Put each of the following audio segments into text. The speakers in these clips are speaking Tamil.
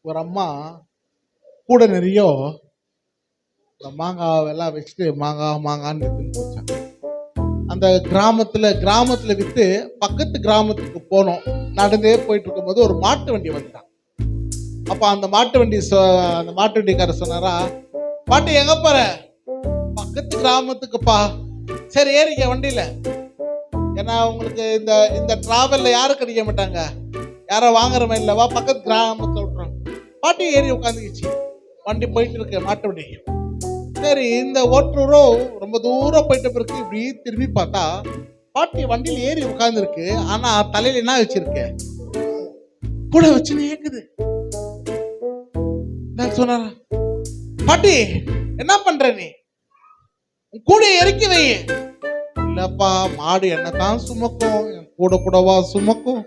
ஒரு அம்மா கூட நிறைய இந்த மாங்காவெல்லாம் வச்சுட்டு மாங்கான்னு வித்துன்னு போச்சாங்க. அந்த கிராமத்துல வித்து பக்கத்து கிராமத்துக்கு போனோம். நடந்தே போயிட்டு இருக்கும்போது ஒரு மாட்டு வண்டி வந்துட்டான். அப்ப அந்த மாட்டு வண்டிக்காரர் சொன்னாரா, பாட்டி எங்க போற? பக்கத்து கிராமத்துக்குப்பா. சரி ஏறிக்க வண்டியில. ஏன்னா உங்களுக்கு இந்த டிராவல்ல யாரும் கிடைக்க மாட்டாங்க, யாரோ வாங்குறவன் இல்லவா, பக்கத்து கிராமத்துல விட்டுறாங்க. பாட்டி ஏறி உட்காந்துக்கிச்சு. வண்டி போயிட்டு இருக்கு, மாட்டு வண்டி. சரி, இந்த ஓட்டுநரும் ரொம்ப தூரம் போயிட்ட பிறகு இப்படி திரும்பி பார்த்தா பாட்டி வண்டியில ஏறி உட்கார்ந்து இருக்கு. ஆனா தலையில என்ன வச்சிருக்கு? கூட வச்சு ஏக்குது. சொன்னாரா, பாட்டி என்ன பண்ற நீ? கூட இறக்கி வை. இல்லப்பா, மாடு என்னதான் சுமக்கும், கூடவா சுமக்கும்?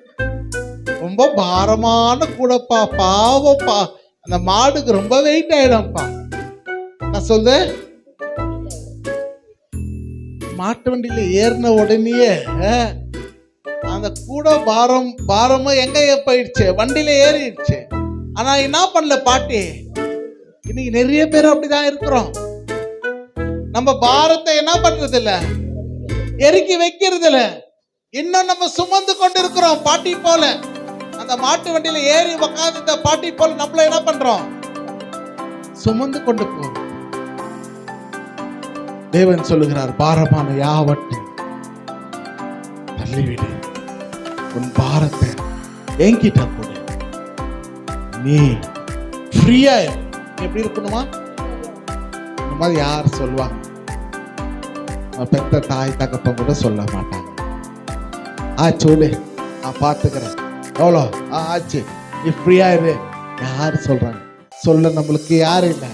ரொம்ப பாரமான கூடப்பா, பாவப்பா, அந்த மாடுக்கு ரொம்ப வெயிட் ஆயிடும்ப்பா. நான் சொல்ல, மாட்டு வண்டியில ஏறின உடனே அந்த கூட பாரமும் எங்க போயிடுச்சு, வண்டியில ஏறிடுச்சு. ஆனா என்ன பண்ணல பாட்டி? இன்னைக்கு நிறைய பேர் அப்படிதான் இருக்கிறோம். நம்ம பாரத்தை என்ன பண்றது இல்ல, இறக்கி வைக்கிறது இல்ல. இன்னும் நம்ம சுமந்து கொண்டு இருக்கிறோம். பாட்டி போல அந்த மாட்டு வண்டியில ஏறி உட்கார்ந்து இந்த பாட்டி போல நம்மள என்ன பண்றோம்? சுமந்து கொண்டு போறோம். தேவன் சொல்லுகிறார், பாரமான யாவற்றையும் தள்ளிவிடு, உன் பாரத்தை என்கிட்ட கொடு, நீ ஃப்ரீயா. எப்படி இருக்கணுமா? இந்த மாதிரி யார் சொல்லுவாங்க? பெத்த தாய் தகப்பன் கூட சொல்ல மாட்டாங்க. சொல்லு, நான் பார்த்துக்கிறேன், எவ்வளோ ஆச்சு, நீ ஃப்ரீயா இரு. யார் சொல்றாங்க? சொல்ல நம்மளுக்கு யாரும் இல்லை,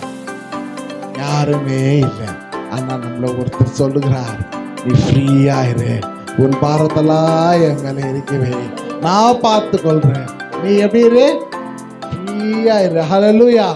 யாருமே இல்லை. ஆனா நம்மள ஒருத்தர் சொல்லுகிறார், நீ ஃப்ரீயா இரு, உன் பாரத்தெல்லாம் என் மேல இருக்கவே, நான் பார்த்து கொள்றேன், நீ எப்படி இரு, ஃப்ரீயா இரு. ஹல்லேலூயா.